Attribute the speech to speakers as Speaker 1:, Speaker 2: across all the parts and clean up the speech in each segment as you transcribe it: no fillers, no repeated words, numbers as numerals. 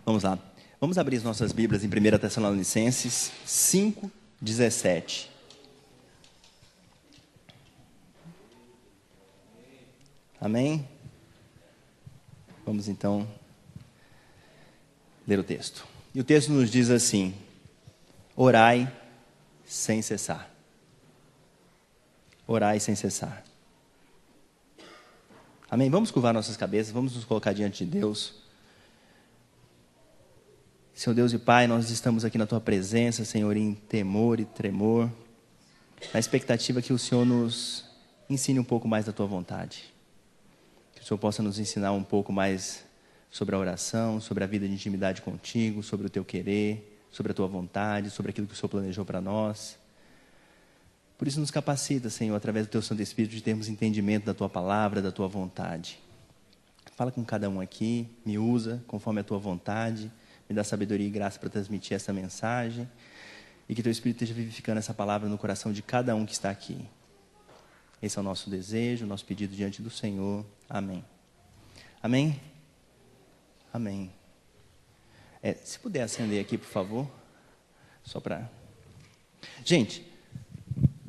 Speaker 1: Vamos lá. Vamos abrir as nossas Bíblias em 1 Tessalonicenses 5:17. Amém? Vamos então ler o texto. E o texto nos diz assim: orai sem cessar. Orai sem cessar. Amém? Vamos curvar nossas cabeças, vamos nos colocar diante de Deus. Senhor Deus e Pai, nós estamos aqui na Tua presença, Senhor, em temor e tremor, na expectativa que o Senhor nos ensine um pouco mais da Tua vontade. Que o Senhor possa nos ensinar um pouco mais sobre a oração, sobre a vida de intimidade contigo, sobre o Teu querer, sobre a Tua vontade, sobre aquilo que o Senhor planejou para nós. Por isso nos capacita, Senhor, através do Teu Santo Espírito, de termos entendimento da Tua palavra, da Tua vontade. Fala com cada um aqui, me usa conforme a Tua vontade, me dá sabedoria e graça para transmitir essa mensagem, e que Teu Espírito esteja vivificando essa palavra no coração de cada um que está aqui. Esse é o nosso desejo, o nosso pedido diante do Senhor. Amém. Amém? Amém. Se puder acender aqui, por favor. Só para... Gente,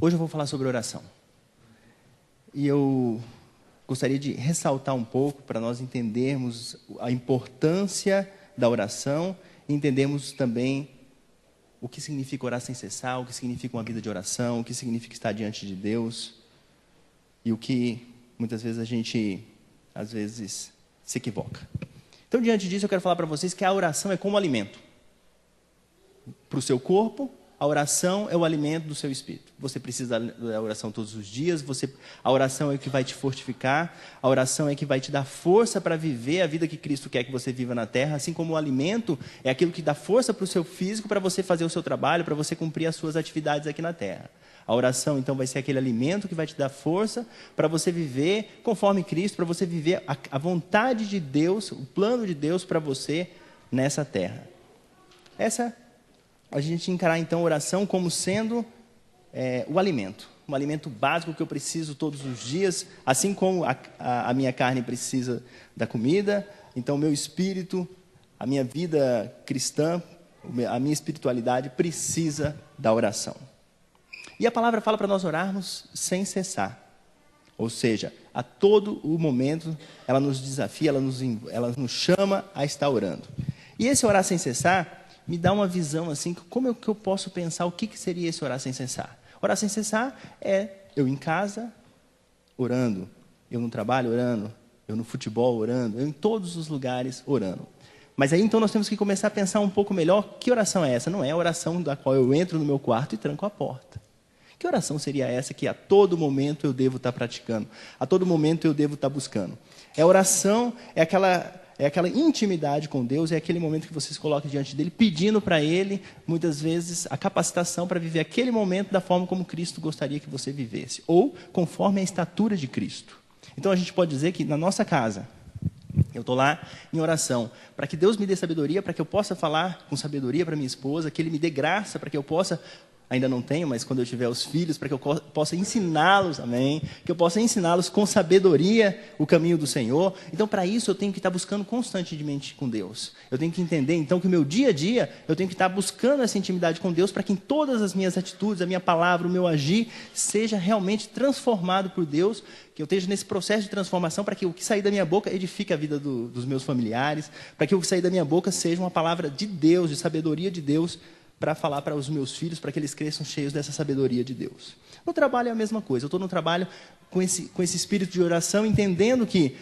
Speaker 1: hoje eu vou falar sobre oração. E eu gostaria de ressaltar um pouco para nós entendermos a importância da oração e entendermos também o que significa orar sem cessar, o que significa uma vida de oração, o que significa estar diante de Deus e o que muitas vezes a gente, às vezes, se equivoca. Então, diante disso, eu quero falar para vocês que a oração é como alimento. Para o seu corpo, a oração é o alimento do seu espírito. Você precisa da oração todos os dias, a oração é o que vai te fortificar, a oração é que vai te dar força para viver a vida que Cristo quer que você viva na terra, assim como o alimento é aquilo que dá força para o seu físico, para você fazer o seu trabalho, para você cumprir as suas atividades aqui na terra. A oração, então, vai ser aquele alimento que vai te dar força para você viver conforme Cristo, para você viver a vontade de Deus, o plano de Deus para você nessa terra. A gente encarar, então, a oração como sendo o alimento. Um alimento básico que eu preciso todos os dias, assim como a minha carne precisa da comida, então o meu espírito, a minha vida cristã, a minha espiritualidade precisa da oração. E a palavra fala para nós orarmos sem cessar. Ou seja, a todo o momento, ela nos desafia, ela nos chama a estar orando. E esse orar sem cessar me dá uma visão assim, como que eu posso pensar o que seria esse orar sem cessar? Orar sem cessar é eu em casa orando, eu no trabalho orando, eu no futebol orando, eu em todos os lugares orando. Mas aí então nós temos que começar a pensar um pouco melhor, que oração é essa? Não é a oração da qual eu entro no meu quarto e tranco a porta. Que oração seria essa que a todo momento eu devo estar praticando? A todo momento eu devo estar buscando? A oração é aquela intimidade com Deus, é aquele momento que você se coloca diante dele, pedindo para ele, muitas vezes, a capacitação para viver aquele momento da forma como Cristo gostaria que você vivesse, ou conforme a estatura de Cristo. Então a gente pode dizer que na nossa casa, eu estou lá em oração, para que Deus me dê sabedoria, para que eu possa falar com sabedoria para minha esposa, que Ele me dê graça, para que eu possa... Ainda não tenho, mas quando eu tiver os filhos, para que eu possa ensiná-los, amém? Que eu possa ensiná-los com sabedoria o caminho do Senhor. Então, para isso, eu tenho que estar buscando constantemente com Deus. Eu tenho que entender, então, que o meu dia a dia, eu tenho que estar buscando essa intimidade com Deus, para que em todas as minhas atitudes, a minha palavra, o meu agir, seja realmente transformado por Deus, que eu esteja nesse processo de transformação, para que o que sair da minha boca edifique a vida dos meus familiares, para que o que sair da minha boca seja uma palavra de Deus, de sabedoria de Deus, para falar para os meus filhos, para que eles cresçam cheios dessa sabedoria de Deus. No trabalho é a mesma coisa. Eu estou no trabalho com esse espírito de oração, entendendo que,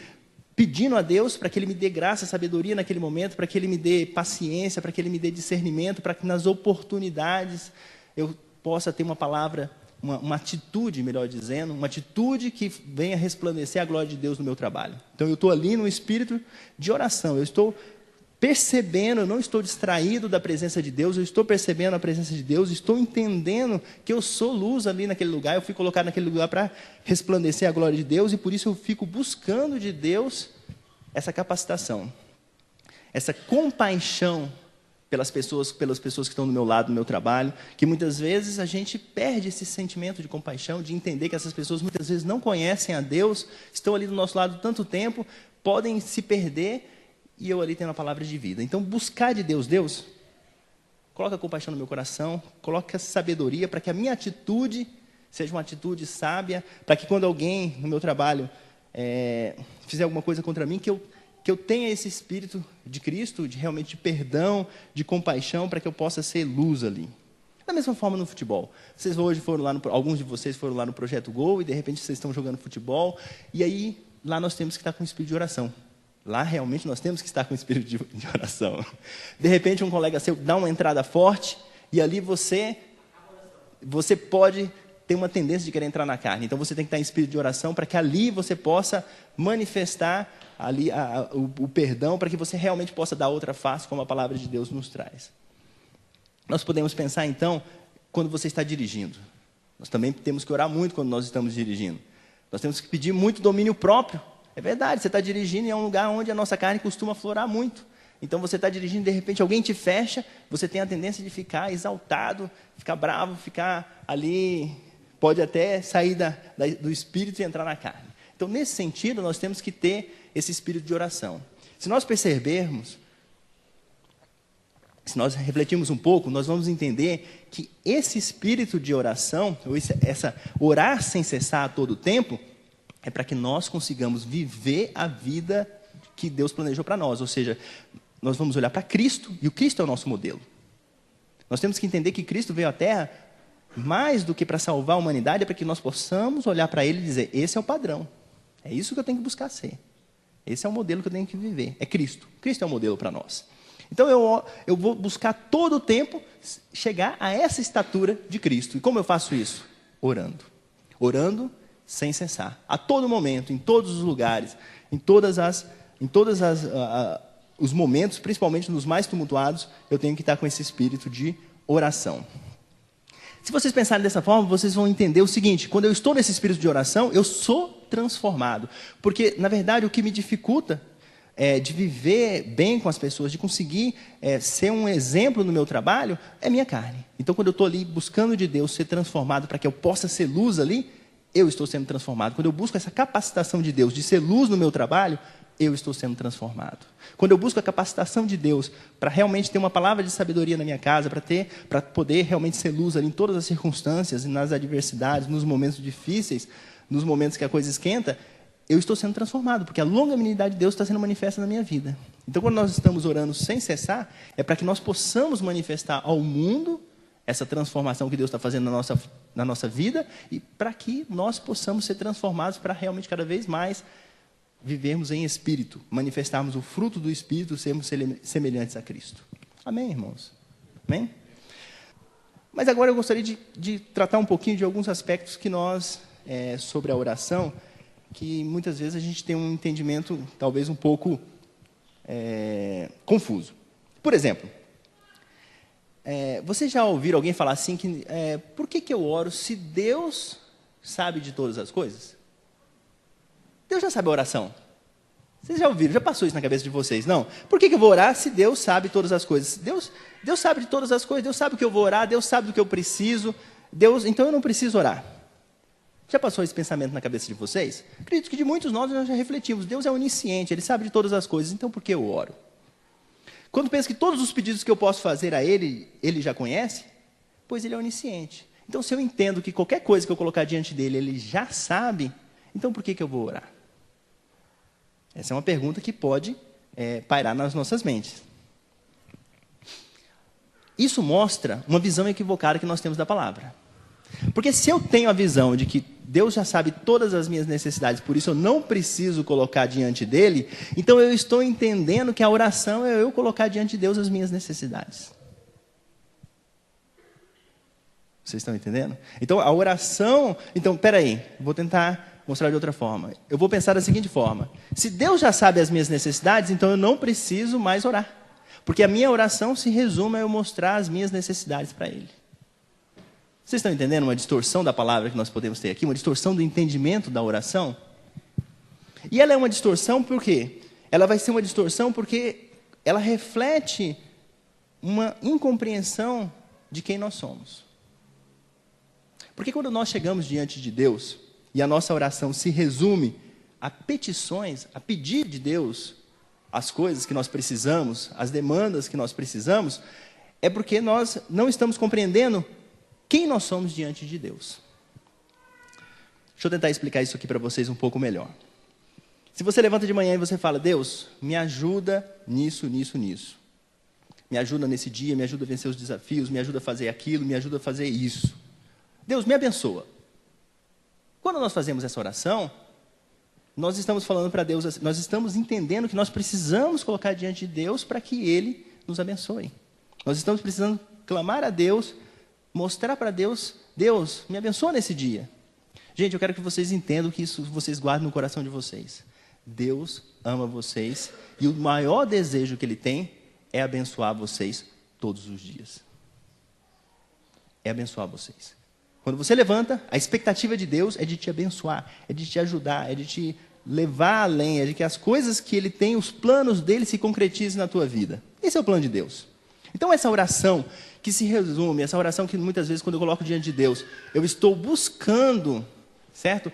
Speaker 1: pedindo a Deus para que Ele me dê graça, sabedoria naquele momento, para que Ele me dê paciência, para que Ele me dê discernimento, para que nas oportunidades eu possa ter uma palavra, uma atitude, melhor dizendo, uma atitude que venha resplandecer a glória de Deus no meu trabalho. Então eu estou ali no espírito de oração, eu estou percebendo, eu não estou distraído da presença de Deus, eu estou percebendo a presença de Deus, estou entendendo que eu sou luz ali naquele lugar, eu fui colocado naquele lugar para resplandecer a glória de Deus, e por isso eu fico buscando de Deus essa capacitação, essa compaixão pelas pessoas que estão do meu lado, no meu trabalho, que muitas vezes a gente perde esse sentimento de compaixão, de entender que essas pessoas muitas vezes não conhecem a Deus, estão ali do nosso lado tanto tempo, podem se perder e eu ali tendo a palavra de vida. Então, buscar de Deus, Deus, coloca compaixão no meu coração, coloca sabedoria para que a minha atitude seja uma atitude sábia, para que quando alguém no meu trabalho fizer alguma coisa contra mim, que eu tenha esse espírito de Cristo, de realmente de perdão, de compaixão, para que eu possa ser luz ali. Da mesma forma no futebol. Vocês hoje foram lá, alguns de vocês foram lá no Projeto Gol, e de repente vocês estão jogando futebol, e aí lá nós temos que estar com o espírito de oração. Lá realmente nós temos que estar com o espírito de oração. De repente um colega seu dá uma entrada forte, e ali você pode ter uma tendência de querer entrar na carne. Então você tem que estar em espírito de oração para que ali você possa manifestar ali o perdão, para que você realmente possa dar outra face, como a palavra de Deus nos traz. Nós podemos pensar então, quando você está dirigindo. Nós também temos que orar muito quando nós estamos dirigindo. Nós temos que pedir muito domínio próprio. É verdade, você está dirigindo e é um lugar onde a nossa carne costuma aflorar muito. Então você está dirigindo, de repente alguém te fecha, você tem a tendência de ficar exaltado, ficar bravo, ficar ali, pode até sair do espírito e entrar na carne. Então, nesse sentido, nós temos que ter esse espírito de oração. Se nós percebermos, se nós refletirmos um pouco, nós vamos entender que esse espírito de oração, ou essa orar sem cessar a todo tempo, é para que nós consigamos viver a vida que Deus planejou para nós. Ou seja, nós vamos olhar para Cristo, e o Cristo é o nosso modelo. Nós temos que entender que Cristo veio à Terra mais do que para salvar a humanidade, é para que nós possamos olhar para Ele e dizer, esse é o padrão. É isso que eu tenho que buscar ser. Esse é o modelo que eu tenho que viver. É Cristo. Cristo é o modelo para nós. Então eu vou buscar todo o tempo chegar a essa estatura de Cristo. E como eu faço isso? Orando. Orando sem cessar. A todo momento, em todos os lugares, em todas os momentos, principalmente nos mais tumultuados, eu tenho que estar com esse espírito de oração. Se vocês pensarem dessa forma, vocês vão entender o seguinte: quando eu estou nesse espírito de oração, eu sou transformado. Porque, na verdade, o que me dificulta de viver bem com as pessoas, de conseguir ser um exemplo no meu trabalho, é minha carne. Então, quando eu estou ali buscando de Deus ser transformado para que eu possa ser luz ali, eu estou sendo transformado. Quando eu busco essa capacitação de Deus de ser luz no meu trabalho, eu estou sendo transformado. Quando eu busco a capacitação de Deus para realmente ter uma palavra de sabedoria na minha casa, para poder realmente ser luz ali em todas as circunstâncias, e nas adversidades, nos momentos difíceis, nos momentos que a coisa esquenta, eu estou sendo transformado, porque a longanimidade de Deus está sendo manifesta na minha vida. Então, quando nós estamos orando sem cessar, é para que nós possamos manifestar ao mundo essa transformação que Deus está fazendo na nossa vida, e para que nós possamos ser transformados para realmente cada vez mais vivermos em espírito, manifestarmos o fruto do espírito, sermos semelhantes a Cristo. Amém, irmãos? Amém? Mas agora eu gostaria de tratar um pouquinho de alguns aspectos que nós, sobre a oração, que muitas vezes a gente tem um entendimento talvez um pouco confuso. Por exemplo, vocês já ouviram alguém falar assim, por que eu oro se Deus sabe de todas as coisas? Deus já sabe a oração. Vocês já ouviram, já passou isso na cabeça de vocês, não? Por que eu vou orar se Deus sabe todas as coisas? Deus sabe de todas as coisas, Deus sabe o que eu vou orar, Deus sabe do que eu preciso, então eu não preciso orar. Já passou esse pensamento na cabeça de vocês? Acredito que de muitos nós já refletimos, Deus é onisciente, Ele sabe de todas as coisas, então por que eu oro? Quando penso que todos os pedidos que eu posso fazer a Ele, Ele já conhece, pois Ele é onisciente. Então se eu entendo que qualquer coisa que eu colocar diante dEle, Ele já sabe, então por que eu vou orar? Essa é uma pergunta que pode pairar nas nossas mentes. Isso mostra uma visão equivocada que nós temos da palavra. Porque se eu tenho a visão de que Deus já sabe todas as minhas necessidades, por isso eu não preciso colocar diante dEle, então eu estou entendendo que a oração é eu colocar diante de Deus as minhas necessidades. Vocês estão entendendo? Então a oração... Então, peraí, vou tentar mostrar de outra forma. Eu vou pensar da seguinte forma: se Deus já sabe as minhas necessidades, então eu não preciso mais orar. Porque a minha oração se resume a eu mostrar as minhas necessidades para Ele. Vocês estão entendendo uma distorção da palavra que nós podemos ter aqui? Uma distorção do entendimento da oração? E ela é uma distorção por quê? Ela vai ser uma distorção porque ela reflete uma incompreensão de quem nós somos. Porque quando nós chegamos diante de Deus e a nossa oração se resume a petições, a pedir de Deus as coisas que nós precisamos, as demandas que nós precisamos, é porque nós não estamos compreendendo quem nós somos diante de Deus. Deixa eu tentar explicar isso aqui para vocês um pouco melhor. Se você levanta de manhã e você fala, Deus, me ajuda nisso, nisso, nisso. Me ajuda nesse dia, me ajuda a vencer os desafios, me ajuda a fazer aquilo, me ajuda a fazer isso. Deus, me abençoa. Quando nós fazemos essa oração, nós estamos falando para Deus, assim, nós estamos entendendo que nós precisamos colocar diante de Deus para que Ele nos abençoe. Nós estamos precisando clamar a Deus, mostrar para Deus, Deus, me abençoa nesse dia. Gente, eu quero que vocês entendam que isso vocês guardem no coração de vocês. Deus ama vocês e o maior desejo que Ele tem é abençoar vocês todos os dias. É abençoar vocês. Quando você levanta, a expectativa de Deus é de te abençoar, é de te ajudar, é de te levar além, é de que as coisas que Ele tem, os planos dEle se concretizem na tua vida. Esse é o plano de Deus. Então essa oração que se resume, essa oração que muitas vezes quando eu coloco diante de Deus, eu estou buscando, certo?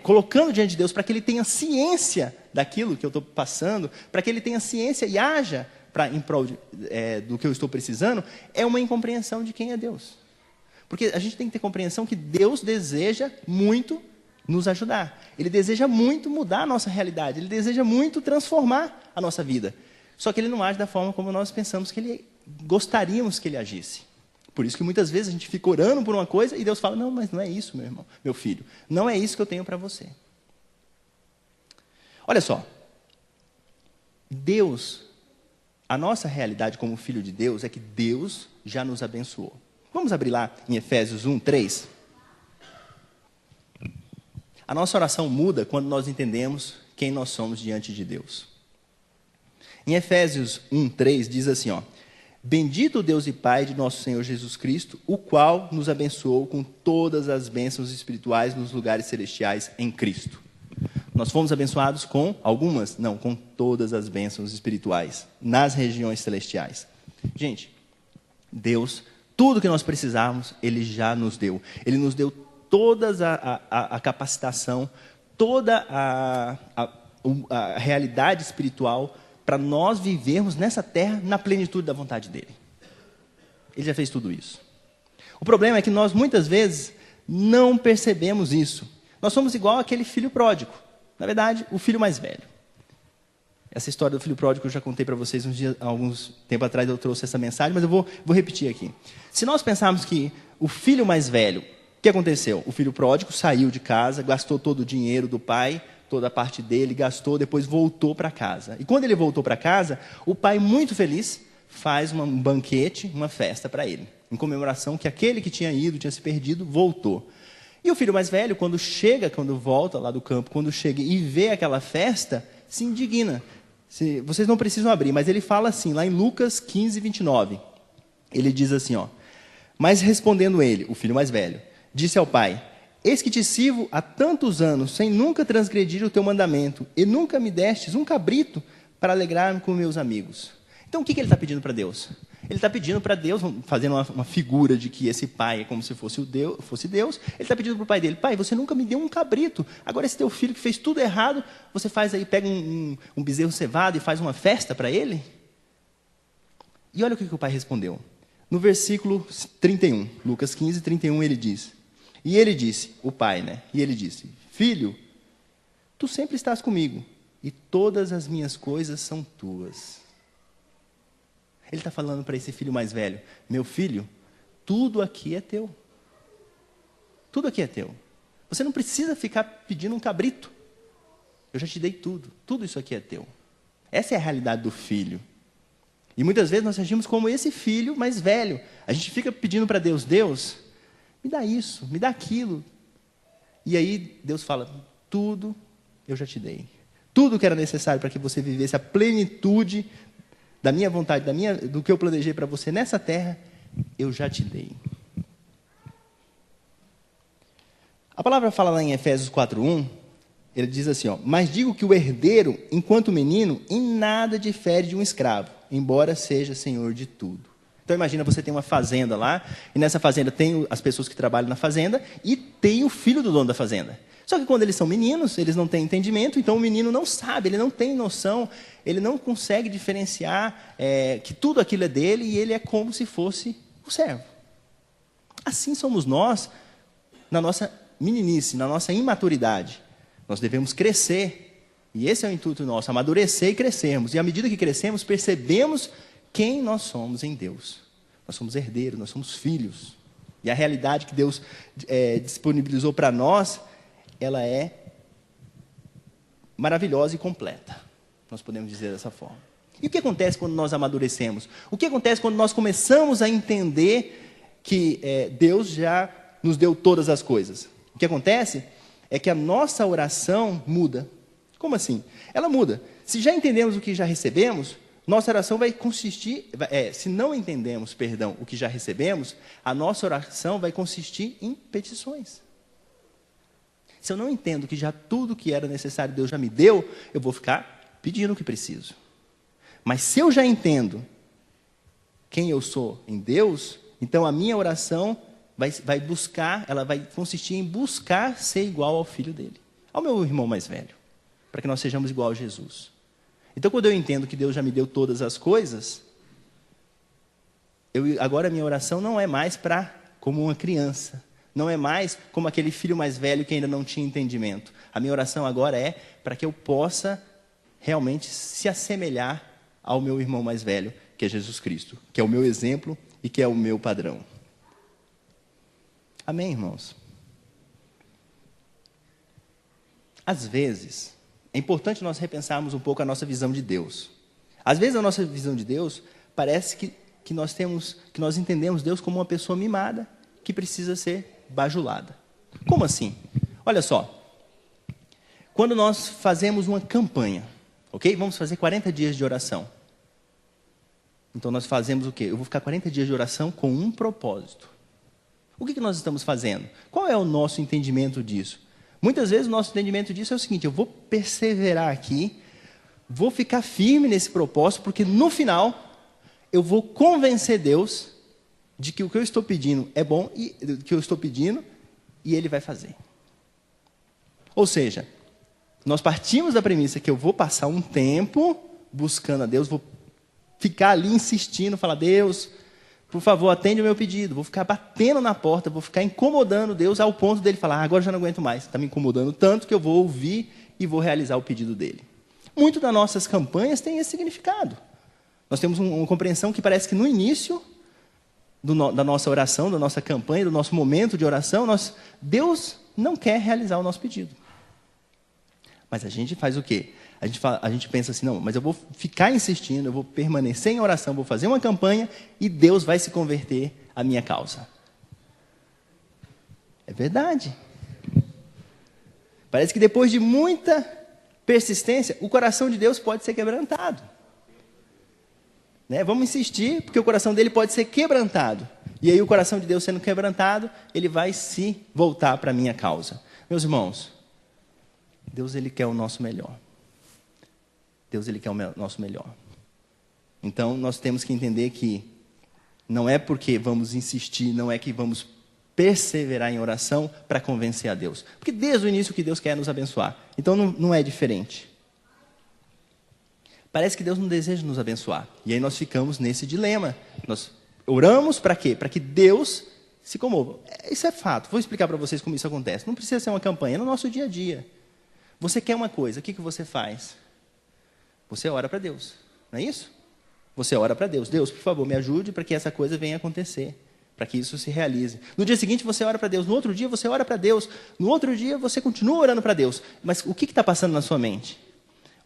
Speaker 1: Colocando diante de Deus para que Ele tenha ciência daquilo que eu estou passando, para que Ele tenha ciência e haja em prol do que eu estou precisando, é uma incompreensão de quem é Deus. Porque a gente tem que ter compreensão que Deus deseja muito nos ajudar. Ele deseja muito mudar a nossa realidade. Ele deseja muito transformar a nossa vida. Só que Ele não age da forma como nós pensamos que Ele gostaríamos que Ele agisse. Por isso que muitas vezes a gente fica orando por uma coisa e Deus fala, não, mas não é isso, meu irmão, meu filho. Não é isso que eu tenho para você. Olha só. Deus, a nossa realidade como filho de Deus é que Deus já nos abençoou. Vamos abrir lá em Efésios 1, 3. A nossa oração muda quando nós entendemos quem nós somos diante de Deus. Em Efésios 1, 3 diz assim, ó, bendito o Deus e Pai de nosso Senhor Jesus Cristo, o qual nos abençoou com todas as bênçãos espirituais nos lugares celestiais em Cristo. Nós fomos abençoados com algumas? Não, com todas as bênçãos espirituais nas regiões celestiais. Gente, Deus, tudo que nós precisávamos, Ele já nos deu. Ele nos deu toda a capacitação, toda a realidade espiritual para nós vivermos nessa terra na plenitude da vontade dEle. Ele já fez tudo isso. O problema é que nós muitas vezes não percebemos isso. Nós somos igual aquele filho pródigo. Na verdade, o filho mais velho. Essa história do filho pródigo eu já contei para vocês alguns tempo atrás, eu trouxe essa mensagem, mas eu vou repetir aqui. Se nós pensarmos que o filho mais velho, o que aconteceu? O filho pródigo saiu de casa, gastou todo o dinheiro do pai, toda a parte dele, gastou, depois voltou para casa. E quando ele voltou para casa, o pai, muito feliz, faz um banquete, uma festa para ele, em comemoração que aquele que tinha ido, tinha se perdido, voltou. E o filho mais velho, quando volta lá do campo, quando chega e vê aquela festa, se indigna. Vocês não precisam abrir, mas ele fala assim, lá em Lucas 15, 29. Ele diz assim, ó, mas respondendo ele, o filho mais velho, disse ao pai, eis que te sirvo há tantos anos, sem nunca transgredir o teu mandamento, e nunca me destes um cabrito para alegrar-me com meus amigos. Então, o que ele está pedindo para Deus? Ele está pedindo para Deus, fazendo uma figura de que esse pai é como se fosse Deus, ele está pedindo para o pai dele, pai, você nunca me deu um cabrito, agora esse teu filho que fez tudo errado, você faz aí, pega um bezerro cevado e faz uma festa para ele? E olha o que o pai respondeu. No versículo 31, Lucas 15, 31, ele diz, e ele disse, o pai, né? E ele disse, filho, tu sempre estás comigo, e todas as minhas coisas são tuas. Ele está falando para esse filho mais velho, meu filho, tudo aqui é teu. Tudo aqui é teu. Você não precisa ficar pedindo um cabrito. Eu já te dei tudo. Tudo isso aqui é teu. Essa é a realidade do filho. E muitas vezes nós agimos como esse filho mais velho. A gente fica pedindo para Deus, Deus, me dá isso, me dá aquilo. E aí Deus fala, tudo eu já te dei. Tudo que era necessário para que você vivesse a plenitude da minha vontade, do que eu planejei para você nessa terra, eu já te dei. A palavra fala lá em Efésios 4:1, ele diz assim, ó, mas digo que o herdeiro, enquanto menino, em nada difere de um escravo, embora seja senhor de tudo. Então imagina, você tem uma fazenda lá, e nessa fazenda tem as pessoas que trabalham na fazenda, e tem o filho do dono da fazenda. Só que quando eles são meninos, eles não têm entendimento, então o menino não sabe, ele não tem noção, ele não consegue diferenciar que tudo aquilo é dele, e ele é como se fosse o servo. Assim somos nós, na nossa meninice, na nossa imaturidade. Nós devemos crescer, e esse é o intuito nosso, amadurecer e crescermos. E à medida que crescemos, percebemos quem nós somos em Deus. Nós somos herdeiros, nós somos filhos. E a realidade que Deus disponibilizou para nós, ela é maravilhosa e completa. Nós podemos dizer dessa forma. E o que acontece quando nós amadurecemos? O que acontece quando nós começamos a entender que Deus já nos deu todas as coisas? O que acontece é que a nossa oração muda. Como assim? Ela muda. Se já entendemos o que já recebemos, nossa oração vai consistir... se não entendemos, perdão, o que já recebemos, a nossa oração vai consistir em petições. Se eu não entendo que já tudo que era necessário Deus já me deu, eu vou ficar pedindo o que preciso. Mas se eu já entendo quem eu sou em Deus, então a minha oração vai buscar, ela vai consistir em buscar ser igual ao filho dele, ao meu irmão mais velho, para que nós sejamos igual a Jesus. Então, quando eu entendo que Deus já me deu todas as coisas, agora a minha oração não é mais como uma criança, não é mais como aquele filho mais velho que ainda não tinha entendimento. A minha oração agora é para que eu possa realmente se assemelhar ao meu irmão mais velho, que é Jesus Cristo, que é o meu exemplo e que é o meu padrão. Amém, irmãos? Às vezes, é importante nós repensarmos um pouco a nossa visão de Deus. Às vezes a nossa visão de Deus parece que nós entendemos Deus como uma pessoa mimada que precisa ser bajulada. Como assim? Olha só. Quando nós fazemos uma campanha, ok? Vamos fazer 40 dias de oração. Então nós fazemos o quê? Eu vou ficar 40 dias de oração com um propósito. O que nós estamos fazendo? Qual é o nosso entendimento disso? Muitas vezes o nosso entendimento disso é o seguinte: eu vou perseverar aqui, vou ficar firme nesse propósito, porque no final eu vou convencer Deus de que o que eu estou pedindo é bom, e Ele vai fazer. Ou seja, nós partimos da premissa que eu vou passar um tempo buscando a Deus, vou ficar ali insistindo, falar: Deus, por favor, atende o meu pedido. Vou ficar batendo na porta, vou ficar incomodando Deus ao ponto dele falar: agora eu já não aguento mais, está me incomodando tanto que eu vou ouvir e vou realizar o pedido dele. Muito das nossas campanhas tem esse significado. Nós temos uma compreensão que parece que no início da nossa oração, da nossa campanha, do nosso momento de oração, Deus não quer realizar o nosso pedido. Mas a gente faz o quê? A gente pensa assim: não, mas eu vou ficar insistindo, eu vou permanecer em oração, vou fazer uma campanha e Deus vai se converter à minha causa. É verdade. Parece que depois de muita persistência, o coração de Deus pode ser quebrantado. Vamos insistir, porque o coração dele pode ser quebrantado. E aí o coração de Deus sendo quebrantado, ele vai se voltar para a minha causa. Meus irmãos, Deus, ele quer o nosso melhor. Deus, ele quer o nosso melhor. Então, nós temos que entender que não é porque vamos insistir, não é que vamos perseverar em oração para convencer a Deus. Porque desde o início que Deus quer nos abençoar. Então, não é diferente. Parece que Deus não deseja nos abençoar. E aí nós ficamos nesse dilema. Nós oramos para quê? Para que Deus se comova. Isso é fato. Vou explicar para vocês como isso acontece. Não precisa ser uma campanha, é no nosso dia a dia. Você quer uma coisa, o que você faz? Você ora para Deus, não é isso? Você ora para Deus. Deus, por favor, me ajude para que essa coisa venha acontecer, para que isso se realize. No dia seguinte você ora para Deus, no outro dia você ora para Deus, no outro dia você continua orando para Deus. Mas o que está passando na sua mente?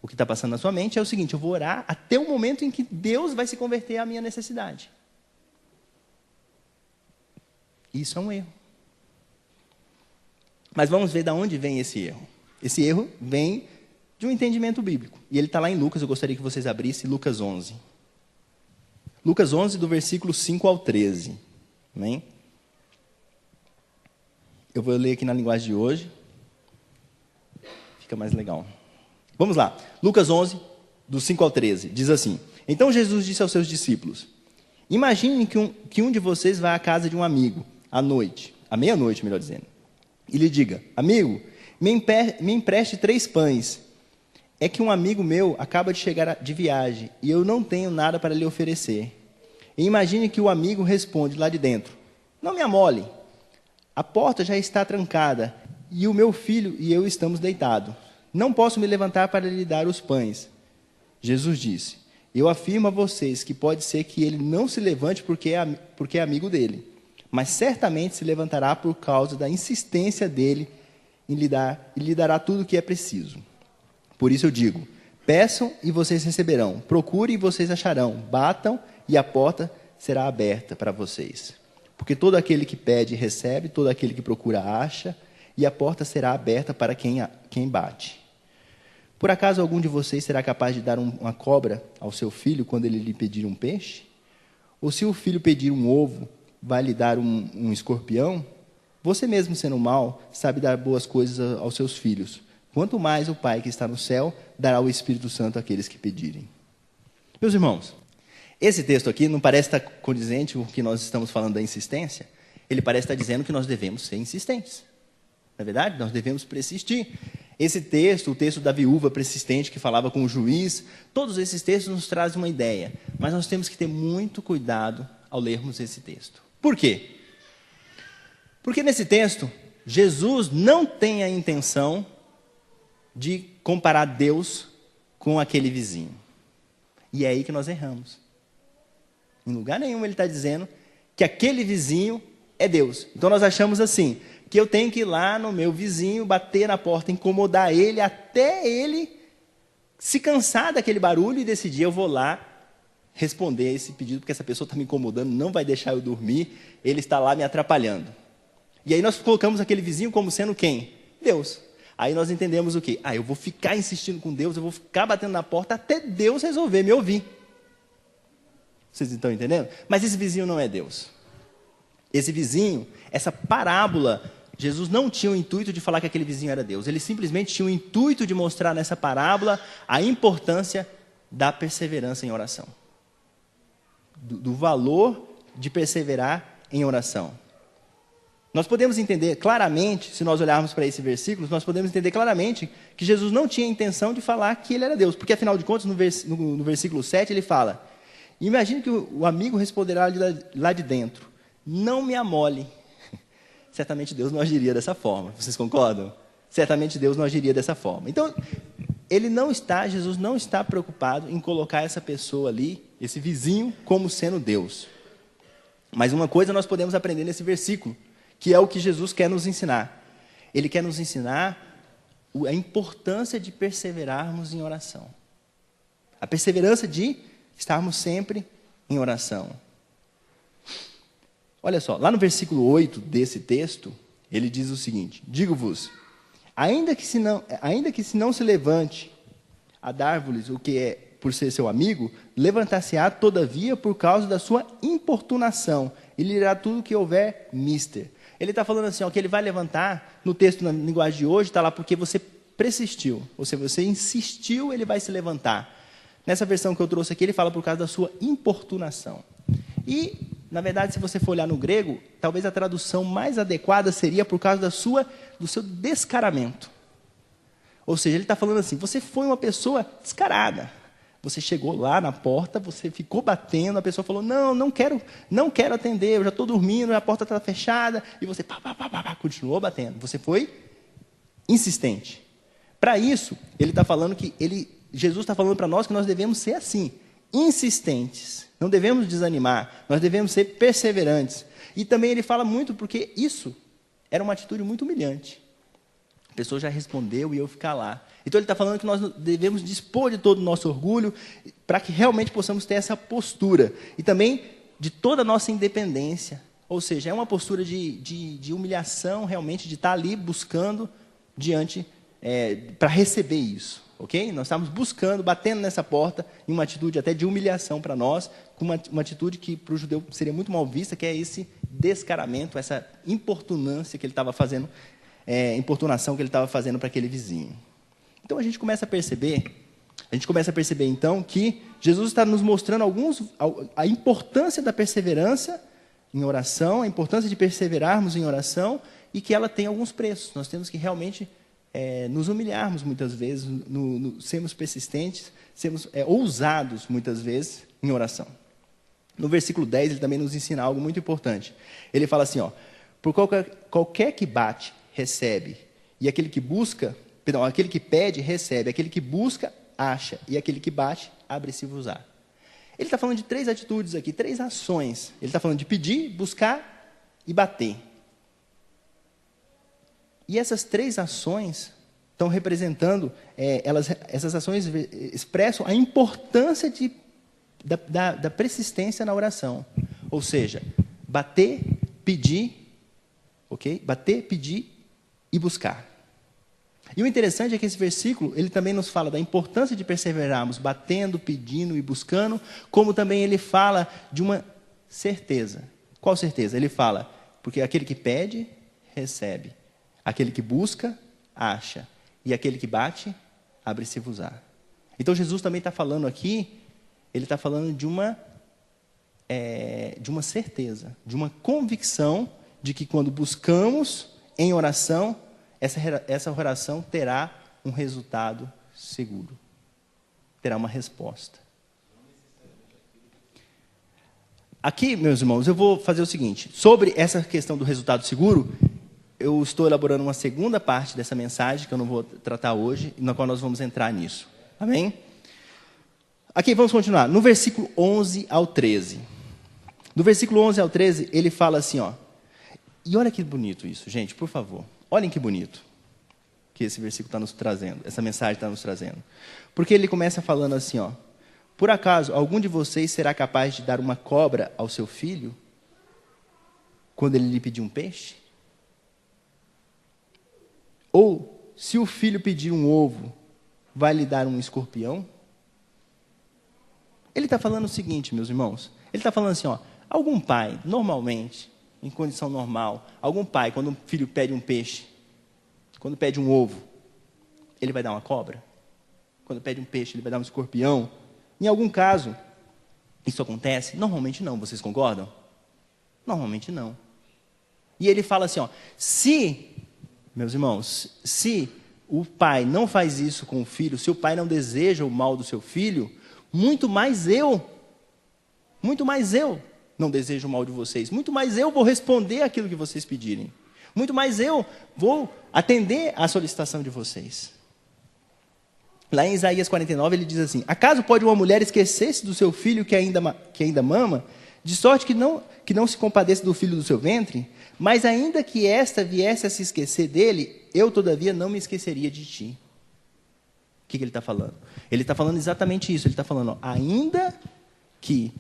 Speaker 1: O que está passando na sua mente é o seguinte: eu vou orar até o momento em que Deus vai se converter à minha necessidade. Isso é um erro. Mas vamos ver de onde vem esse erro. Esse erro vem de um entendimento bíblico. E ele está lá em Lucas, eu gostaria que vocês abrissem Lucas 11. Lucas 11, do versículo 5 ao 13. Amém? Eu vou ler aqui na linguagem de hoje. Fica mais legal. Vamos lá. Lucas 11, do 5 ao 13. Diz assim: Então Jesus disse aos seus discípulos: Imagine que um de vocês vai à casa de um amigo, à noite, à meia-noite, melhor dizendo, e lhe diga: amigo, me empreste 3 pães. É que um amigo meu acaba de chegar de viagem e eu não tenho nada para lhe oferecer. E imagine que o amigo responde lá de dentro: não me amole, a porta já está trancada e o meu filho e eu estamos deitados. Não posso me levantar para lhe dar os pães. Jesus disse: eu afirmo a vocês que pode ser que ele não se levante porque é amigo dele, mas certamente se levantará por causa da insistência dele em lhe dar, e lhe dará tudo o que é preciso. Por isso eu digo: peçam e vocês receberão, procurem e vocês acharão, batam e a porta será aberta para vocês. Porque todo aquele que pede recebe, todo aquele que procura acha, e a porta será aberta para quem bate. Por acaso algum de vocês será capaz de dar uma cobra ao seu filho quando ele lhe pedir um peixe? Ou se o filho pedir um ovo, vai lhe dar um escorpião? Você mesmo, sendo mau, sabe dar boas coisas aos seus filhos. Quanto mais o Pai que está no céu dará o Espírito Santo àqueles que pedirem. Meus irmãos, esse texto aqui não parece estar condizente com o que nós estamos falando da insistência? Ele parece estar dizendo que nós devemos ser insistentes. Não é verdade? Nós devemos persistir. Esse texto, o texto da viúva persistente que falava com o juiz, todos esses textos nos trazem uma ideia. Mas nós temos que ter muito cuidado ao lermos esse texto. Por quê? Porque nesse texto, Jesus não tem a intenção de comparar Deus com aquele vizinho. E é aí que nós erramos. Em lugar nenhum ele está dizendo que aquele vizinho é Deus. Então nós achamos assim, que eu tenho que ir lá no meu vizinho, bater na porta, incomodar ele, até ele se cansar daquele barulho e decidir: eu vou lá responder a esse pedido, porque essa pessoa está me incomodando, não vai deixar eu dormir, ele está lá me atrapalhando. E aí nós colocamos aquele vizinho como sendo quem? Deus. Aí nós entendemos o quê? Eu vou ficar insistindo com Deus, eu vou ficar batendo na porta até Deus resolver me ouvir. Vocês estão entendendo? Mas esse vizinho não é Deus. Esse vizinho, essa parábola, Jesus não tinha o intuito de falar que aquele vizinho era Deus. Ele simplesmente tinha o intuito de mostrar nessa parábola a importância da perseverança em oração. Do valor de perseverar em oração. Nós podemos entender claramente, se nós olharmos para esse versículo, nós podemos entender claramente que Jesus não tinha a intenção de falar que ele era Deus. Porque, afinal de contas, no versículo 7, ele fala: imagine que o amigo responderá lá de dentro: não me amole. Certamente Deus não agiria dessa forma. Vocês concordam? Certamente Deus não agiria dessa forma. Então, Jesus não está preocupado em colocar essa pessoa ali, esse vizinho, como sendo Deus. Mas uma coisa nós podemos aprender nesse versículo, que é o que Jesus quer nos ensinar. Ele quer nos ensinar a importância de perseverarmos em oração. A perseverança de estarmos sempre em oração. Olha só, lá no versículo 8 desse texto, ele diz o seguinte: digo-vos, ainda que se não se levante a dar-vos o que é por ser seu amigo, levantar-se-á todavia por causa da sua importunação, e lhe dará tudo o que houver mister. Ele está falando assim, que ele vai levantar, no texto na linguagem de hoje, está lá porque você persistiu, ou seja, você insistiu, ele vai se levantar. Nessa versão que eu trouxe aqui, ele fala por causa da sua importunação. E, na verdade, se você for olhar no grego, talvez a tradução mais adequada seria por causa do seu descaramento. Ou seja, ele está falando assim, você foi uma pessoa descarada. Você chegou lá na porta, você ficou batendo, a pessoa falou: não quero atender, eu já estou dormindo, a porta está fechada, e você continuou batendo. Você foi insistente. Para isso, ele está falando Jesus está falando para nós que nós devemos ser assim, insistentes. Não devemos desanimar, nós devemos ser perseverantes. E também ele fala muito porque isso era uma atitude muito humilhante. A pessoa já respondeu e eu ficar lá. Então ele está falando que nós devemos dispor de todo o nosso orgulho para que realmente possamos ter essa postura. E também de toda a nossa independência. Ou seja, é uma postura de humilhação realmente, de estar ali buscando para receber isso. Ok? Nós estamos buscando, batendo nessa porta, em uma atitude até de humilhação para nós, com uma atitude que para o judeu seria muito mal vista, que é esse descaramento, essa importunância que ele estava fazendo, importunação que ele estava fazendo para aquele vizinho. Então a gente começa a perceber A gente começa a perceber, então, que Jesus está nos mostrando a importância da perseverança em oração, a importância de perseverarmos em oração, e que ela tem alguns preços. Nós temos que realmente nos humilharmos muitas vezes, sermos persistentes, sermos ousados muitas vezes em oração. No versículo 10, ele também nos ensina algo muito importante. Ele fala assim, por qualquer que bate, recebe, e aquele que pede, recebe, aquele que busca, acha, e aquele que bate, abre-se-vos-á. Ele está falando de 3 atitudes aqui, 3 ações. Ele está falando de pedir, buscar e bater. E essas 3 ações estão representando, essas ações expressam a importância da persistência na oração. Ou seja, bater, pedir, ok? Bater, pedir e buscar. E o interessante é que esse versículo, ele também nos fala da importância de perseverarmos, batendo, pedindo e buscando, como também ele fala de uma certeza. Qual certeza? Ele fala, porque aquele que pede, recebe. Aquele que busca, acha. E aquele que bate, abre-se-vos-á. Então Jesus também está falando aqui, ele está falando de uma certeza, de uma convicção de que quando buscamos em oração, essa oração terá um resultado seguro. Terá uma resposta. Aqui, meus irmãos, eu vou fazer o seguinte. Sobre essa questão do resultado seguro, eu estou elaborando uma segunda parte dessa mensagem, que eu não vou tratar hoje, na qual nós vamos entrar nisso. Amém? Aqui, vamos continuar. No versículo 11 ao 13. Do versículo 11 ao 13, ele fala assim, e olha que bonito isso, gente, por favor. Olhem que bonito que esse versículo está nos trazendo, essa mensagem está nos trazendo. Porque ele começa falando assim, por acaso, algum de vocês será capaz de dar uma cobra ao seu filho, quando ele lhe pedir um peixe? Ou, se o filho pedir um ovo, vai lhe dar um escorpião? Ele está falando o seguinte, meus irmãos, ele está falando assim, algum pai, normalmente, em condição normal, algum pai, quando um filho pede um peixe, quando pede um ovo, ele vai dar uma cobra? Quando pede um peixe, ele vai dar um escorpião? Em algum caso, isso acontece? Normalmente não, vocês concordam? Normalmente não. E ele fala assim, meus irmãos, se o pai não faz isso com o filho, se o pai não deseja o mal do seu filho, muito mais eu não desejo o mal de vocês, muito mais eu vou responder aquilo que vocês pedirem. Muito mais eu vou atender à solicitação de vocês. Lá em Isaías 49, ele diz assim, acaso pode uma mulher esquecer-se do seu filho que ainda mama, de sorte que não se compadeça do filho do seu ventre? Mas ainda que esta viesse a se esquecer dele, eu todavia não me esqueceria de ti. O que ele está falando? Ele está falando exatamente isso. Ele está falando, ainda que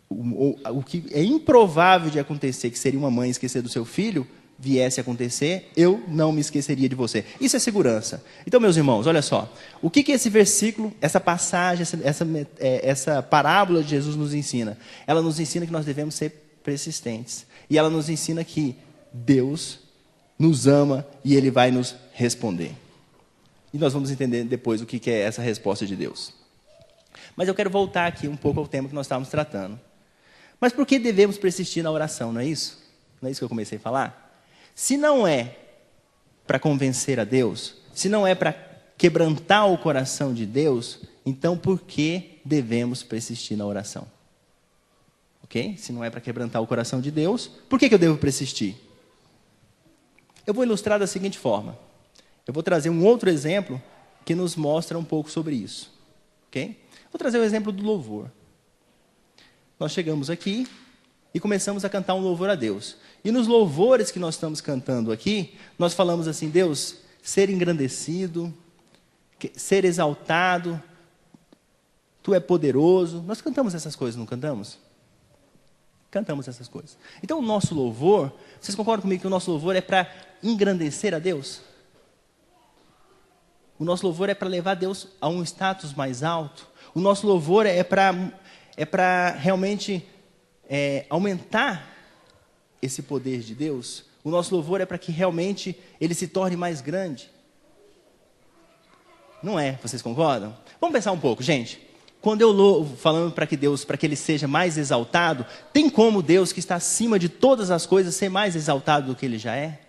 Speaker 1: o que é improvável de acontecer, que seria uma mãe esquecer do seu filho, viesse a acontecer, eu não me esqueceria de você. Isso é segurança. Então, meus irmãos, olha só. O que esse versículo, essa passagem, essa parábola de Jesus nos ensina? Ela nos ensina que nós devemos ser persistentes. E ela nos ensina que Deus nos ama e Ele vai nos responder. E nós vamos entender depois o que é essa resposta de Deus. Mas eu quero voltar aqui um pouco ao tema que nós estávamos tratando. Mas por que devemos persistir na oração, não é isso? Não é isso que eu comecei a falar? Se não é para convencer a Deus, se não é para quebrantar o coração de Deus, então por que devemos persistir na oração? Ok? Se não é para quebrantar o coração de Deus, por que eu devo persistir? Eu vou ilustrar da seguinte forma. Eu vou trazer um outro exemplo que nos mostra um pouco sobre isso. Ok? Vou trazer o exemplo do louvor. Nós chegamos aqui e começamos a cantar um louvor a Deus. E nos louvores que nós estamos cantando aqui, nós falamos assim, Deus, ser engrandecido, ser exaltado, Tu é poderoso. Nós cantamos essas coisas, não cantamos? Cantamos essas coisas. Então o nosso louvor, vocês concordam comigo que o nosso louvor é para engrandecer a Deus? O nosso louvor é para levar Deus a um status mais alto. O nosso louvor é para realmente aumentar esse poder de Deus. O nosso louvor é para que realmente Ele se torne mais grande. Não é, vocês concordam? Vamos pensar um pouco, gente. Quando eu louvo, falando para que Deus, para que Ele seja mais exaltado, tem como Deus que está acima de todas as coisas ser mais exaltado do que Ele já é?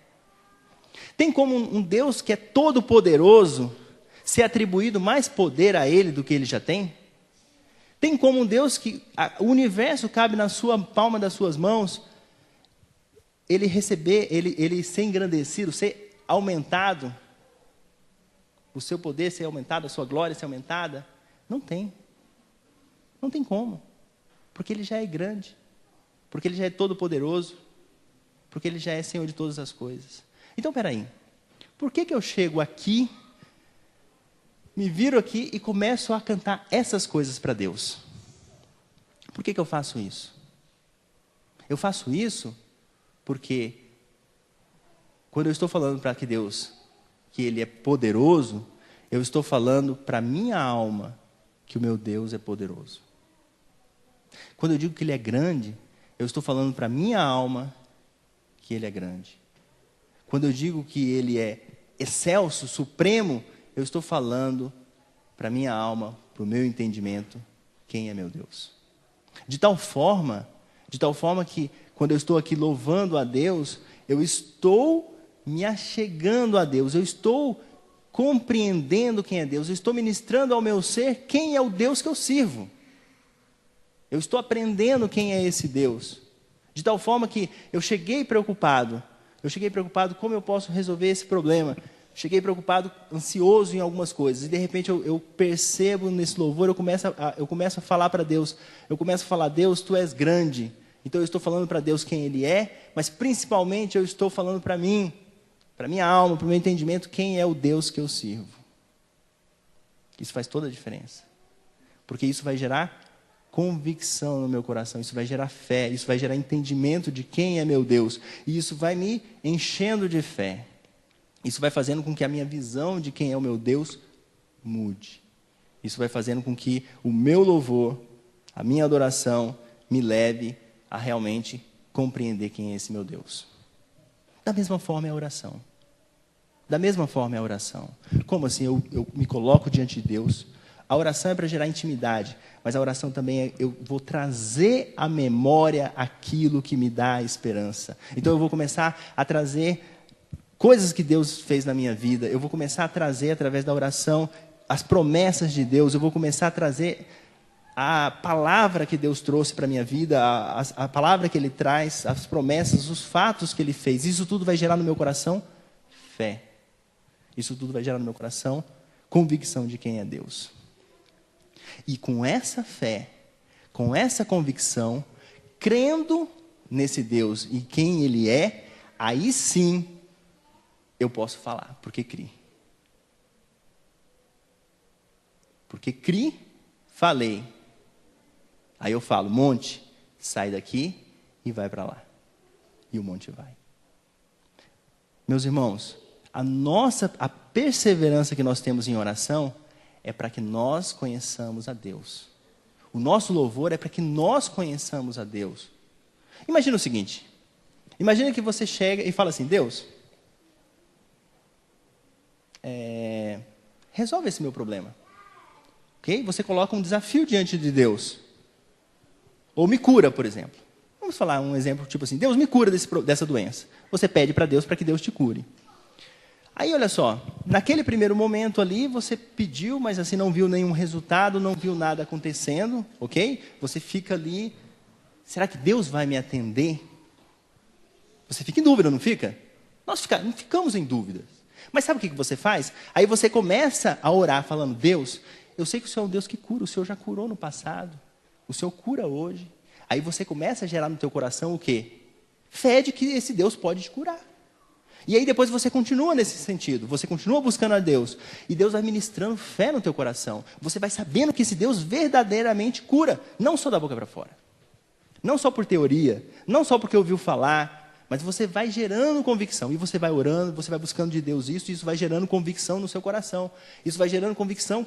Speaker 1: Tem como um Deus que é todo poderoso ser atribuído mais poder a Ele do que Ele já tem? Tem como um Deus que o universo cabe na sua palma das suas mãos, Ele receber, Ele ser engrandecido, ser aumentado, o seu poder ser aumentado, a sua glória ser aumentada? Não tem. Não tem como. Porque Ele já é grande. Porque Ele já é todo poderoso. Porque Ele já é Senhor de todas as coisas. Então, peraí. Por que eu chego aqui, me viro aqui e começo a cantar essas coisas para Deus? Por que eu faço isso? Eu faço isso porque quando eu estou falando para que Deus, que Ele é poderoso, eu estou falando para a minha alma que o meu Deus é poderoso. Quando eu digo que Ele é grande, eu estou falando para a minha alma que Ele é grande. Quando eu digo que Ele é excelso, supremo, eu estou falando para a minha alma, para o meu entendimento, quem é meu Deus. De tal forma que quando eu estou aqui louvando a Deus, eu estou me achegando a Deus, eu estou compreendendo quem é Deus, eu estou ministrando ao meu ser quem é o Deus que eu sirvo. Eu estou aprendendo quem é esse Deus. De tal forma que eu cheguei preocupado como eu posso resolver esse problema. Cheguei preocupado, ansioso em algumas coisas. E de repente eu percebo nesse louvor, eu começo a falar para Deus. Eu começo a falar, Deus, Tu és grande. Então eu estou falando para Deus quem Ele é, mas principalmente eu estou falando para mim, para minha alma, para o meu entendimento, quem é o Deus que eu sirvo. Isso faz toda a diferença. Porque isso vai gerar convicção no meu coração, isso vai gerar fé, isso vai gerar entendimento de quem é meu Deus. E isso vai me enchendo de fé. Isso vai fazendo com que a minha visão de quem é o meu Deus mude. Isso vai fazendo com que o meu louvor, a minha adoração, me leve a realmente compreender quem é esse meu Deus. Da mesma forma é a oração. Da mesma forma é a oração. Como assim eu me coloco diante de Deus? A oração é para gerar intimidade, mas a oração também é, eu vou trazer à memória aquilo que me dá esperança. Então eu vou começar a trazer coisas que Deus fez na minha vida, eu vou começar a trazer através da oração as promessas de Deus, eu vou começar a trazer a palavra que Deus trouxe para a minha vida, a palavra que Ele traz, as promessas, os fatos que Ele fez. Isso tudo vai gerar no meu coração fé. Isso tudo vai gerar no meu coração convicção de quem é Deus. E com essa fé, com essa convicção, crendo nesse Deus e quem Ele é, aí sim eu posso falar, porque criei. Porque criei, falei. Aí eu falo, monte, sai daqui e vai para lá. E o monte vai. Meus irmãos, a perseverança que nós temos em oração é para que nós conheçamos a Deus. O nosso louvor é para que nós conheçamos a Deus. Imagina o seguinte, imagina que você chega e fala assim, Deus, resolve esse meu problema. Ok? Você coloca um desafio diante de Deus. Ou me cura, por exemplo. Vamos falar um exemplo tipo assim, Deus me cura dessa doença. Você pede para Deus para que Deus te cure. Aí, olha só, naquele primeiro momento ali, você pediu, mas assim não viu nenhum resultado, não viu nada acontecendo, ok? Você fica ali, será que Deus vai me atender? Você fica em dúvida, não fica? Nós não ficamos em dúvidas. Mas sabe o que você faz? Aí você começa a orar falando, Deus, eu sei que o Senhor é um Deus que cura, o Senhor já curou no passado, o Senhor cura hoje. Aí você começa a gerar no teu coração o quê? Fé de que esse Deus pode te curar. E aí depois você continua nesse sentido, você continua buscando a Deus, e Deus vai ministrando fé no teu coração. Você vai sabendo que esse Deus verdadeiramente cura, não só da boca para fora. Não só por teoria, não só porque ouviu falar, mas você vai gerando convicção, e você vai orando, você vai buscando de Deus isso, e isso vai gerando convicção no seu coração. Isso vai gerando convicção,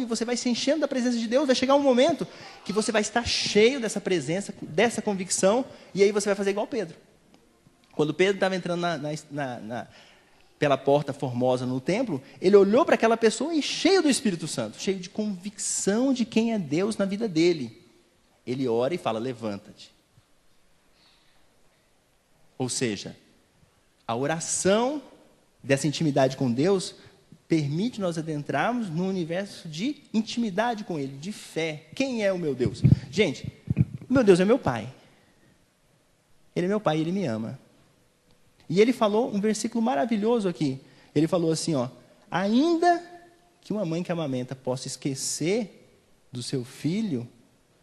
Speaker 1: e você vai se enchendo da presença de Deus. Vai chegar um momento que você vai estar cheio dessa presença, dessa convicção, e aí você vai fazer igual Pedro. Quando Pedro estava entrando pela porta formosa no templo, ele olhou para aquela pessoa e cheio do Espírito Santo, cheio de convicção de quem é Deus na vida dele. Ele ora e fala, levanta-te. Ou seja, a oração dessa intimidade com Deus permite nós adentrarmos num universo de intimidade com Ele, de fé. Quem é o meu Deus? Gente, o meu Deus é meu Pai. Ele é meu Pai e Ele me ama. E Ele falou um versículo maravilhoso aqui. Ele falou assim, ó, ainda que uma mãe que amamenta possa esquecer do seu filho,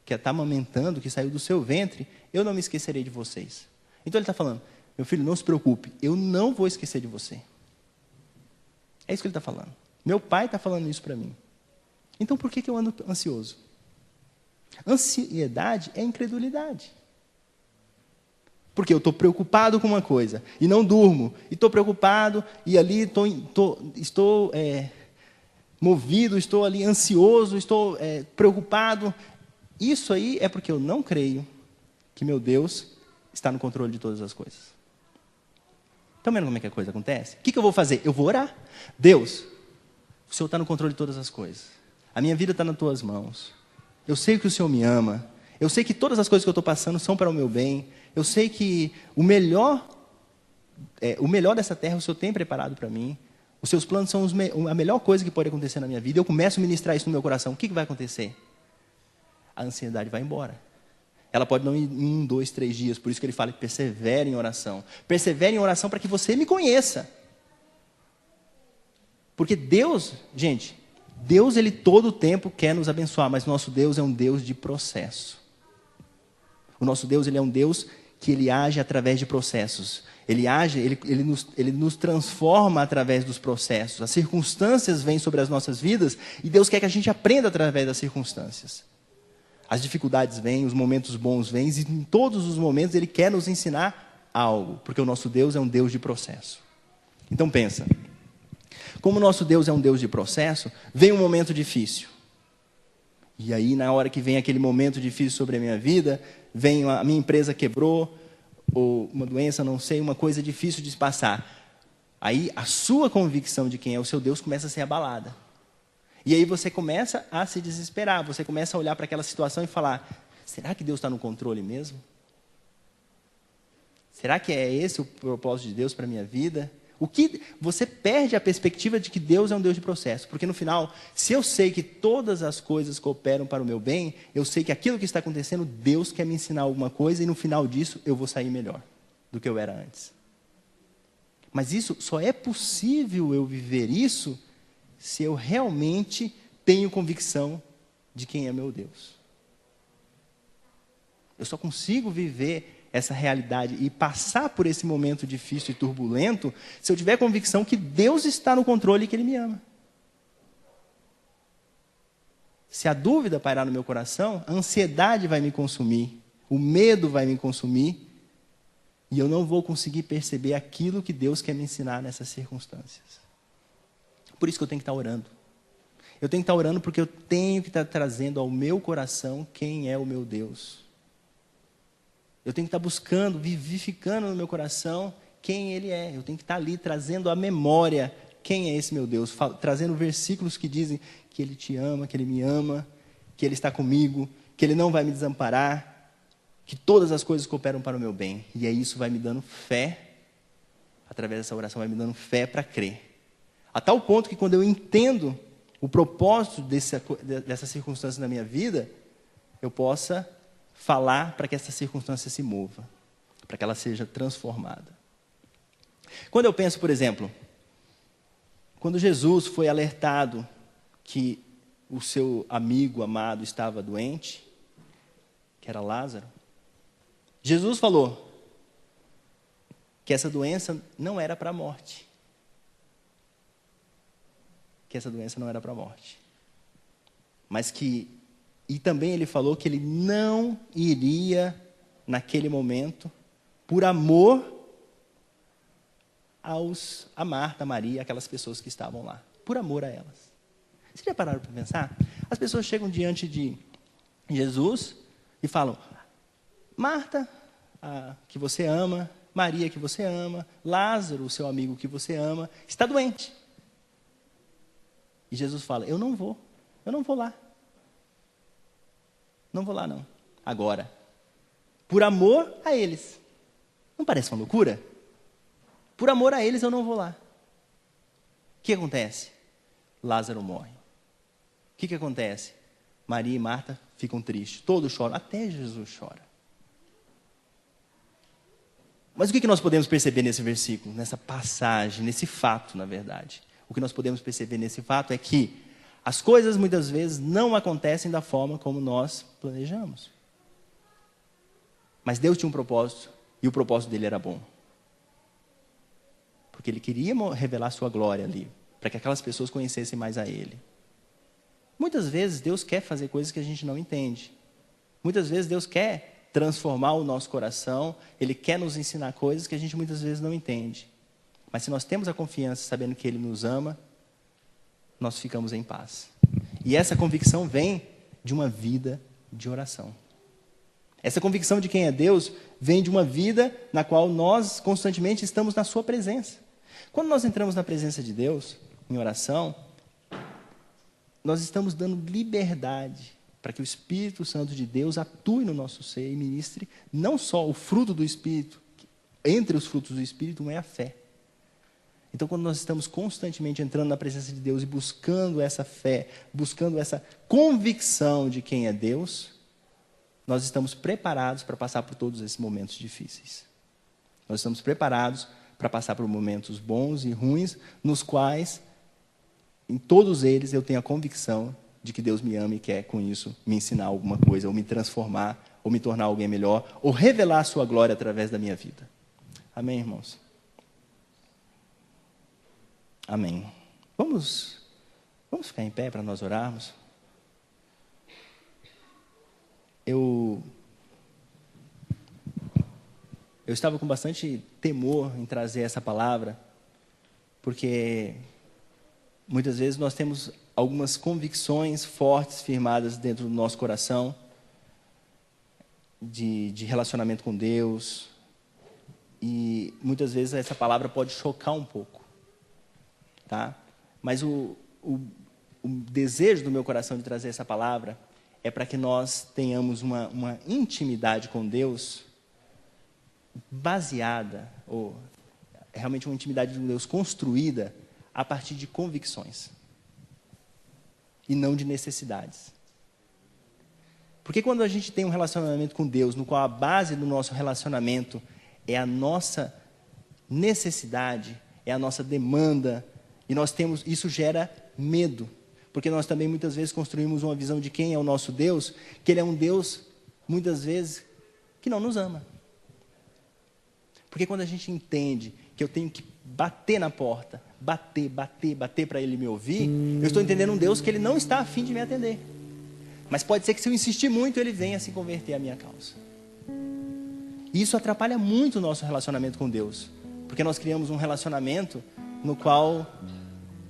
Speaker 1: que está amamentando, que saiu do seu ventre, eu não me esquecerei de vocês. Então Ele está falando, meu filho, não se preocupe, eu não vou esquecer de você. É isso que Ele está falando. Meu Pai está falando isso para mim. Então por que eu ando ansioso? Ansiedade é incredulidade. Porque eu estou preocupado com uma coisa, e não durmo, e estou preocupado, e ali estou movido, estou ali ansioso, estou preocupado. Isso aí é porque eu não creio que meu Deus está no controle de todas as coisas. Estão vendo como é que a coisa acontece? O que eu vou fazer? Eu vou orar. Deus, o Senhor está no controle de todas as coisas. A minha vida está nas tuas mãos. Eu sei que o Senhor me ama. Eu sei que todas as coisas que eu estou passando são para o meu bem. Eu sei que o melhor dessa terra o Senhor tem preparado para mim. Os seus planos são a melhor coisa que pode acontecer na minha vida. Eu começo a ministrar isso no meu coração. O que vai acontecer? A ansiedade vai embora. Ela pode não ir em 1, 2, 3 dias. Por isso que ele fala, persevere em oração. Persevere em oração para que você me conheça. Porque Deus, gente, Deus, Ele todo o tempo quer nos abençoar, mas nosso Deus é um Deus de processo. O nosso Deus, Ele é um Deus que Ele age através de processos. Ele nos transforma através dos processos. As circunstâncias vêm sobre as nossas vidas e Deus quer que a gente aprenda através das circunstâncias. As dificuldades vêm, os momentos bons vêm, e em todos os momentos Ele quer nos ensinar algo, porque o nosso Deus é um Deus de processo. Então pensa, como o nosso Deus é um Deus de processo, vem um momento difícil. E aí, na hora que vem aquele momento difícil sobre a minha vida, a minha empresa quebrou, ou uma doença, não sei, uma coisa difícil de se passar. Aí a sua convicção de quem é o seu Deus começa a ser abalada. E aí você começa a se desesperar, você começa a olhar para aquela situação e falar, será que Deus está no controle mesmo? Será que é esse o propósito de Deus para a minha vida? Você perde a perspectiva de que Deus é um Deus de processo, porque no final, se eu sei que todas as coisas cooperam para o meu bem, eu sei que aquilo que está acontecendo, Deus quer me ensinar alguma coisa, e no final disso, eu vou sair melhor do que eu era antes. Mas isso, só é possível eu viver isso, se eu realmente tenho convicção de quem é meu Deus. Eu só consigo viver essa realidade e passar por esse momento difícil e turbulento se eu tiver convicção que Deus está no controle e que Ele me ama. Se a dúvida pairar no meu coração, a ansiedade vai me consumir, o medo vai me consumir, e eu não vou conseguir perceber aquilo que Deus quer me ensinar nessas circunstâncias. Por isso que eu tenho que estar orando. Eu tenho que estar orando porque eu tenho que estar trazendo ao meu coração quem é o meu Deus. Eu tenho que estar buscando, vivificando no meu coração quem Ele é. Eu tenho que estar ali trazendo à memória quem é esse meu Deus. Trazendo versículos que dizem que Ele te ama, que Ele me ama, que Ele está comigo, que Ele não vai me desamparar, que todas as coisas cooperam para o meu bem. E aí isso vai me dando fé, através dessa oração vai me dando fé para crer. A tal ponto que quando eu entendo o propósito dessa circunstância na minha vida, eu possa falar para que essa circunstância se mova, para que ela seja transformada. Quando eu penso, por exemplo, quando Jesus foi alertado que o seu amigo amado estava doente, que era Lázaro, Jesus falou que essa doença não era para a morte. Que essa doença não era para a morte. E também ele falou que ele não iria, naquele momento, por amor a Marta, a Maria, aquelas pessoas que estavam lá. Por amor a elas. Vocês já pararam para pensar? As pessoas chegam diante de Jesus e falam, Marta, que você ama, Maria, que você ama, Lázaro, o seu amigo que você ama, está doente. E Jesus fala, eu não vou lá. Não vou lá, não. Agora, por amor a eles. Não parece uma loucura? Por amor a eles, eu não vou lá. O que acontece? Lázaro morre. O que acontece? Maria e Marta ficam tristes. Todos choram. Até Jesus chora. Mas o que nós podemos perceber nesse versículo? Nessa passagem, nesse fato, na verdade. O que nós podemos perceber nesse fato é que as coisas, muitas vezes, não acontecem da forma como nós planejamos. Mas Deus tinha um propósito, e o propósito dele era bom. Porque ele queria revelar sua glória ali, para que aquelas pessoas conhecessem mais a ele. Muitas vezes Deus quer fazer coisas que a gente não entende. Muitas vezes Deus quer transformar o nosso coração, Ele quer nos ensinar coisas que a gente muitas vezes não entende. Mas se nós temos a confiança, sabendo que Ele nos ama, nós ficamos em paz. E essa convicção vem de uma vida de oração. Essa convicção de quem é Deus vem de uma vida na qual nós constantemente estamos na sua presença. Quando nós entramos na presença de Deus, em oração, nós estamos dando liberdade para que o Espírito Santo de Deus atue no nosso ser e ministre não só o fruto do Espírito, entre os frutos do Espírito, um é a fé. Então, quando nós estamos constantemente entrando na presença de Deus e buscando essa fé, buscando essa convicção de quem é Deus, nós estamos preparados para passar por todos esses momentos difíceis. Nós estamos preparados para passar por momentos bons e ruins, nos quais, em todos eles, eu tenho a convicção de que Deus me ama e quer, com isso, me ensinar alguma coisa, ou me transformar, ou me tornar alguém melhor, ou revelar a sua glória através da minha vida. Amém, irmãos? Amém. Vamos ficar em pé para nós orarmos? Eu estava com bastante temor em trazer essa palavra, porque muitas vezes nós temos algumas convicções fortes, firmadas dentro do nosso coração, de relacionamento com Deus, e muitas vezes essa palavra pode chocar um pouco, tá? Mas o desejo do meu coração de trazer essa palavra é para que nós tenhamos uma intimidade com Deus baseada, ou realmente uma intimidade com Deus construída a partir de convicções e não de necessidades. Porque quando a gente tem um relacionamento com Deus, no qual a base do nosso relacionamento é a nossa necessidade, é a nossa demanda, e nós temos, isso gera medo, porque nós também muitas vezes construímos uma visão de quem é o nosso Deus, que Ele é um Deus, muitas vezes, que não nos ama. Porque quando a gente entende que eu tenho que bater na porta, bater para Ele me ouvir, eu estou entendendo um Deus que Ele não está a fim de me atender. Mas pode ser que se eu insistir muito, Ele venha se converter à minha causa. E isso atrapalha muito o nosso relacionamento com Deus, porque nós criamos um relacionamento no qual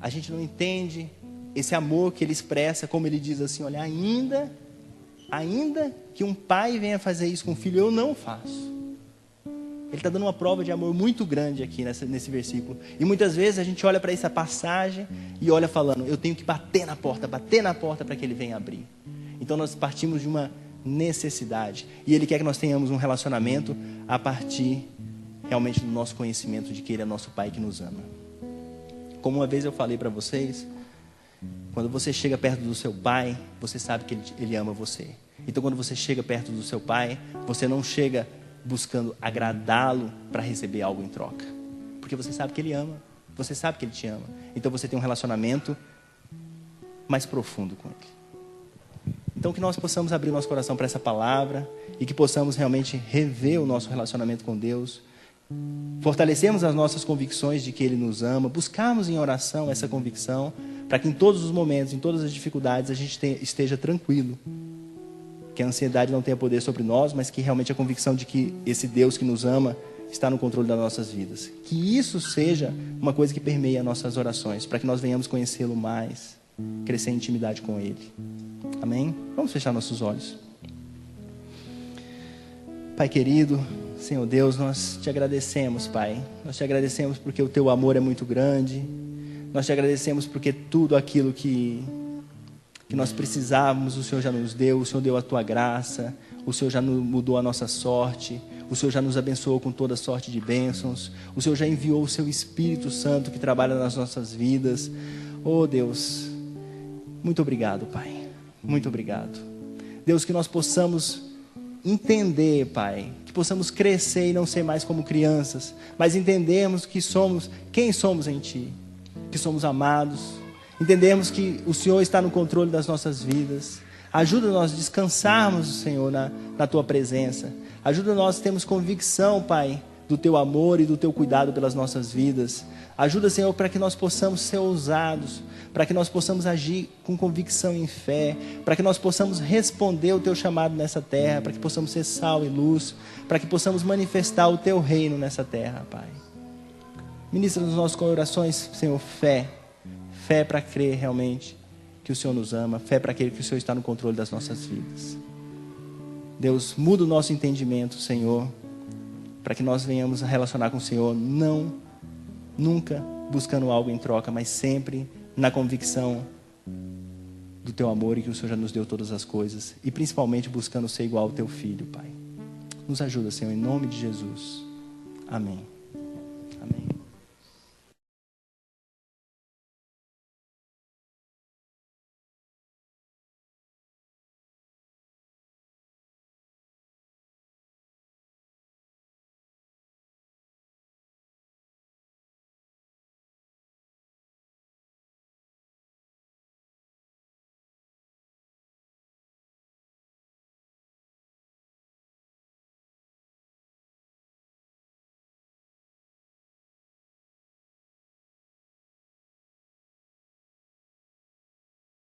Speaker 1: a gente não entende esse amor que Ele expressa, como Ele diz assim, olha, ainda que um pai venha fazer isso com o filho, eu não faço. Ele está dando uma prova de amor muito grande aqui nesse versículo. E muitas vezes a gente olha para essa passagem e olha falando, eu tenho que bater na porta para que Ele venha abrir. Então nós partimos de uma necessidade. E Ele quer que nós tenhamos um relacionamento a partir realmente do nosso conhecimento de que Ele é nosso Pai que nos ama. Como uma vez eu falei para vocês, quando você chega perto do seu pai, você sabe que ele ama você. Então quando você chega perto do seu pai, você não chega buscando agradá-lo para receber algo em troca. Porque você sabe que Ele ama, você sabe que Ele te ama. Então você tem um relacionamento mais profundo com Ele. Então que nós possamos abrir nosso coração para essa palavra e que possamos realmente rever o nosso relacionamento com Deus, fortalecermos as nossas convicções de que Ele nos ama, buscarmos em oração essa convicção, para que em todos os momentos, em todas as dificuldades, a gente esteja tranquilo, que a ansiedade não tenha poder sobre nós, mas que realmente a convicção de que esse Deus que nos ama está no controle das nossas vidas. Que isso seja uma coisa que permeie as nossas orações, para que nós venhamos conhecê-lo mais, crescer em intimidade com Ele. Amém? Vamos fechar nossos olhos. Pai querido, Senhor Deus, nós te agradecemos, Pai. Nós te agradecemos porque o teu amor é muito grande. Nós te agradecemos porque tudo aquilo que nós precisávamos, o Senhor já nos deu. O Senhor deu a tua graça. O Senhor já mudou a nossa sorte. O Senhor já nos abençoou com toda sorte de bênçãos. O Senhor já enviou o seu Espírito Santo que trabalha nas nossas vidas. Oh Deus, muito obrigado, Pai. Muito obrigado. Deus, que nós possamos entender, Pai, que possamos crescer e não ser mais como crianças, mas entendermos que somos quem somos em Ti, que somos amados, entendermos que o Senhor está no controle das nossas vidas. Ajuda nós a descansarmos, Senhor, na Tua presença. Ajuda nós a termos convicção, Pai, do Teu amor e do Teu cuidado pelas nossas vidas. Ajuda, Senhor, para que nós possamos ser ousados, para que nós possamos agir com convicção em fé, para que nós possamos responder o Teu chamado nessa terra, para que possamos ser sal e luz, para que possamos manifestar o Teu reino nessa terra, Pai. Ministra nos nossos corações, Senhor, fé. Fé para crer realmente que o Senhor nos ama, fé para crer que o Senhor está no controle das nossas vidas. Deus, muda o nosso entendimento, Senhor, para que nós venhamos a relacionar com o Senhor, nunca buscando algo em troca, mas sempre na convicção do Teu amor e que o Senhor já nos deu todas as coisas, e principalmente buscando ser igual ao Teu Filho, Pai. Nos ajuda, Senhor, em nome de Jesus. Amém.